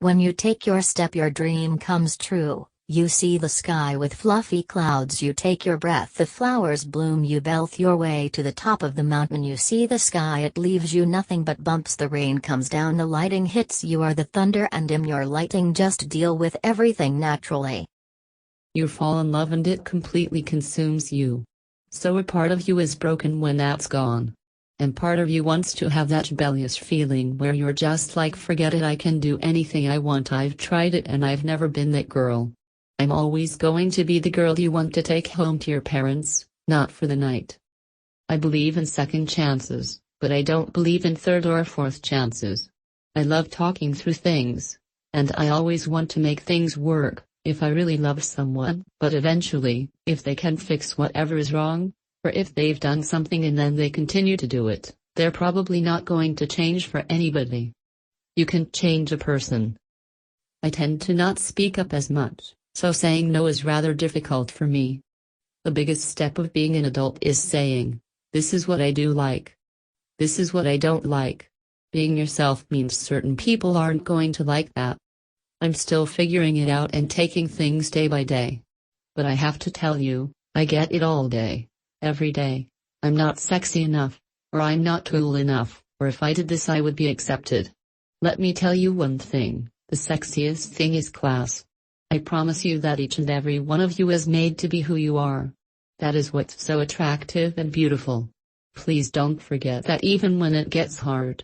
When you take your step, your dream comes true. You see the sky with fluffy clouds, you take your breath, the flowers bloom, you belt your way to the top of the mountain, you see the sky, it leaves you nothing but bumps, the rain comes down, the lighting hits, you are the thunder and dim your lighting, just deal with everything naturally. You fall in love and it completely consumes you. So a part of you is broken when that's gone. And part of you wants to have that rebellious feeling where you're just like, forget it, I can do anything I want, I've tried it and I've never been that girl. I'm always going to be the girl you want to take home to your parents, not for the night. I believe in second chances, but I don't believe in third or fourth chances. I love talking through things, and I always want to make things work, if I really love someone, but eventually, if they can fix whatever is wrong, or if they've done something and then they continue to do it, they're probably not going to change for anybody. You can change a person. I tend to not speak up as much, so saying no is rather difficult for me. The biggest step of being an adult is saying, this is what I do like. This is what I don't like. Being yourself means certain people aren't going to like that. I'm still figuring it out and taking things day by day. But I have to tell you, I get it all day. Every day. I'm not sexy enough, or I'm not cool enough, or if I did this I would be accepted. Let me tell you one thing, the sexiest thing is class. I promise you that each and every one of you is made to be who you are. That is what's so attractive and beautiful. Please don't forget that even when it gets hard.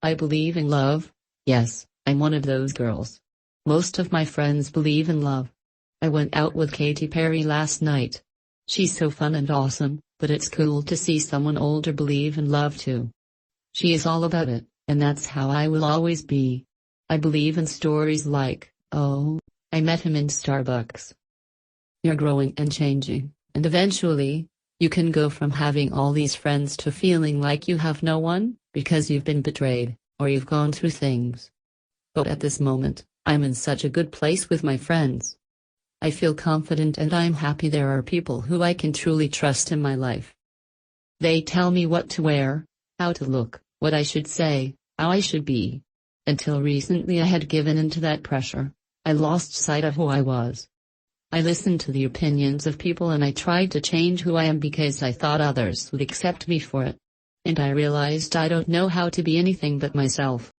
I believe in love. Yes, I'm one of those girls. Most of my friends believe in love. I went out with Katy Perry last night. She's so fun and awesome, but it's cool to see someone older believe in love too. She is all about it, and that's how I will always be. I believe in stories like, oh, I met him in Starbucks. You're growing and changing, and eventually, you can go from having all these friends to feeling like you have no one, because you've been betrayed, or you've gone through things. But at this moment, I'm in such a good place with my friends. I feel confident and I'm happy there are people who I can truly trust in my life. They tell me what to wear, how to look, what I should say, how I should be. Until recently I had given in to that pressure. I lost sight of who I was. I listened to the opinions of people and I tried to change who I am because I thought others would accept me for it. And I realized I don't know how to be anything but myself.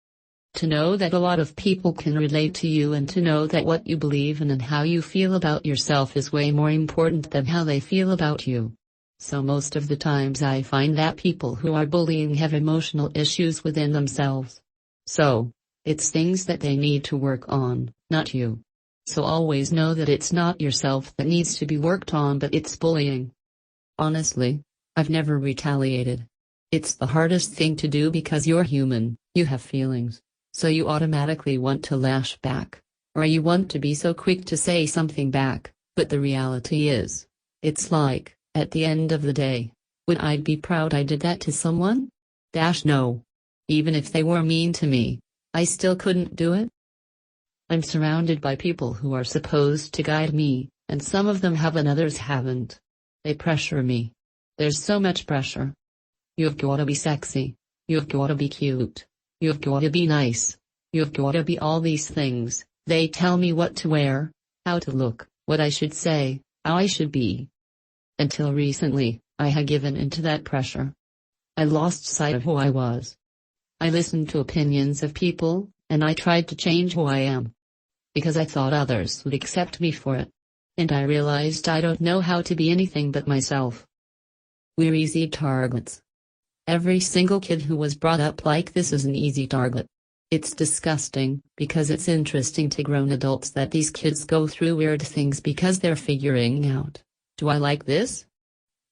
To know that a lot of people can relate to you and to know that what you believe in and how you feel about yourself is way more important than how they feel about you. So most of the times I find that people who are bullying have emotional issues within themselves. So, it's things that they need to work on, not you. So always know that it's not yourself that needs to be worked on, but it's bullying. Honestly, I've never retaliated. It's the hardest thing to do because you're human, you have feelings. So you automatically want to lash back, or you want to be so quick to say something back, but the reality is, it's like, at the end of the day, would I be proud I did that to someone? No. Even if they were mean to me, I still couldn't do it. I'm surrounded by people who are supposed to guide me, and some of them have and others haven't. They pressure me. There's so much pressure. You've gotta be sexy. You've gotta be cute. You've gotta be nice. You've gotta be all these things. They tell me what to wear, how to look, what I should say, how I should be. Until recently, I had given into that pressure. I lost sight of who I was. I listened to opinions of people, and I tried to change who I am. Because I thought others would accept me for it. And I realized I don't know how to be anything but myself. We're easy targets. Every single kid who was brought up like this is an easy target. It's disgusting, because it's interesting to grown adults that these kids go through weird things because they're figuring out, do I like this?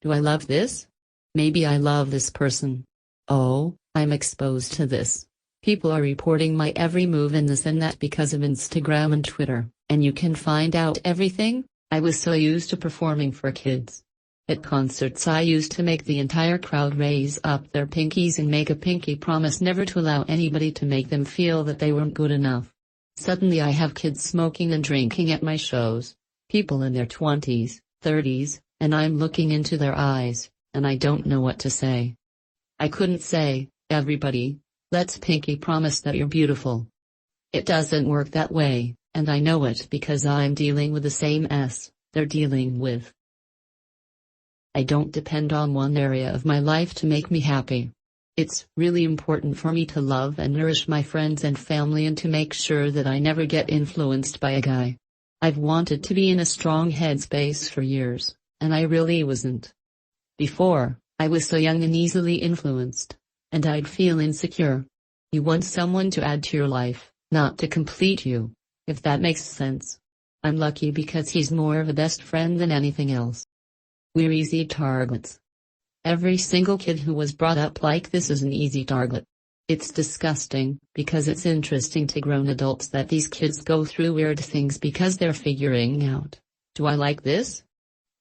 Do I love this? Maybe I love this person. Oh, I'm exposed to this. People are reporting my every move in this and that because of Instagram and Twitter, and you can find out everything. I was so used to performing for kids. At concerts I used to make the entire crowd raise up their pinkies and make a pinky promise never to allow anybody to make them feel that they weren't good enough. Suddenly I have kids smoking and drinking at my shows, people in their 20s, 30s, and I'm looking into their eyes, and I don't know what to say. I couldn't say, everybody, let's pinky promise that you're beautiful. It doesn't work that way, and I know it because I'm dealing with the same S they're dealing with. I don't depend on one area of my life to make me happy. It's really important for me to love and nourish my friends and family and to make sure that I never get influenced by a guy. I've wanted to be in a strong headspace for years, and I really wasn't. Before, I was so young and easily influenced, and I'd feel insecure. You want someone to add to your life, not to complete you, if that makes sense. I'm lucky because he's more of a best friend than anything else. We're easy targets. Every single kid who was brought up like this is an easy target. It's disgusting, because it's interesting to grown adults that these kids go through weird things because they're figuring out, do I like this?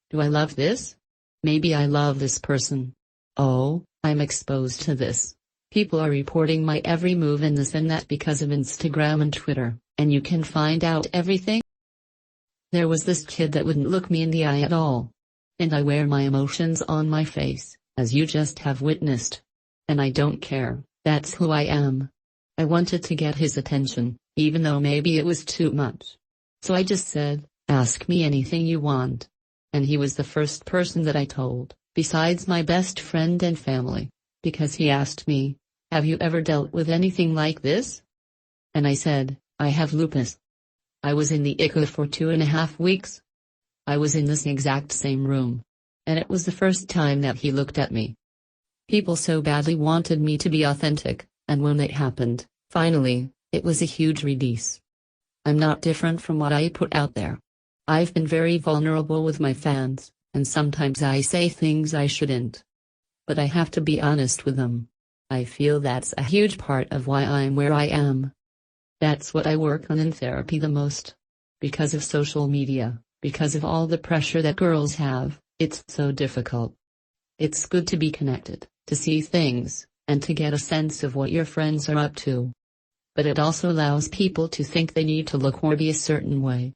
Do I love this? Maybe I love this person. Oh, I'm exposed to this. People are reporting my every move and this and that because of Instagram and Twitter, and you can find out everything. There was this kid that wouldn't look me in the eye at all. And I wear my emotions on my face, as you just have witnessed. And I don't care, that's who I am. I wanted to get his attention, even though maybe it was too much. So I just said, ask me anything you want. And he was the first person that I told, besides my best friend and family, because he asked me, have you ever dealt with anything like this? And I said, I have lupus. I was in the ICU for 2.5 weeks. I was in this exact same room. And it was the first time that he looked at me. People so badly wanted me to be authentic, and when it happened, finally, it was a huge release. I'm not different from what I put out there. I've been very vulnerable with my fans, and sometimes I say things I shouldn't. But I have to be honest with them. I feel that's a huge part of why I'm where I am. That's what I work on in therapy the most. Because of social media. Because of all the pressure that girls have, it's so difficult. It's good to be connected, to see things, and to get a sense of what your friends are up to. But it also allows people to think they need to look or be a certain way.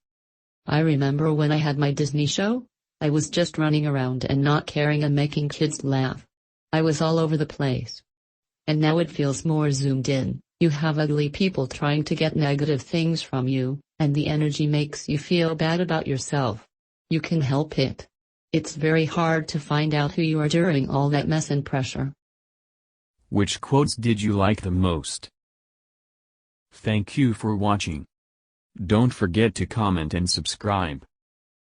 I remember when I had my Disney show, I was just running around and not caring and making kids laugh. I was all over the place. And now it feels more zoomed in. You have ugly people trying to get negative things from you, and the energy makes you feel bad about yourself. You can help it. It's very hard to find out who you are during all that mess and pressure. Which quotes did you like the most? Thank you for watching. Don't forget to comment and subscribe.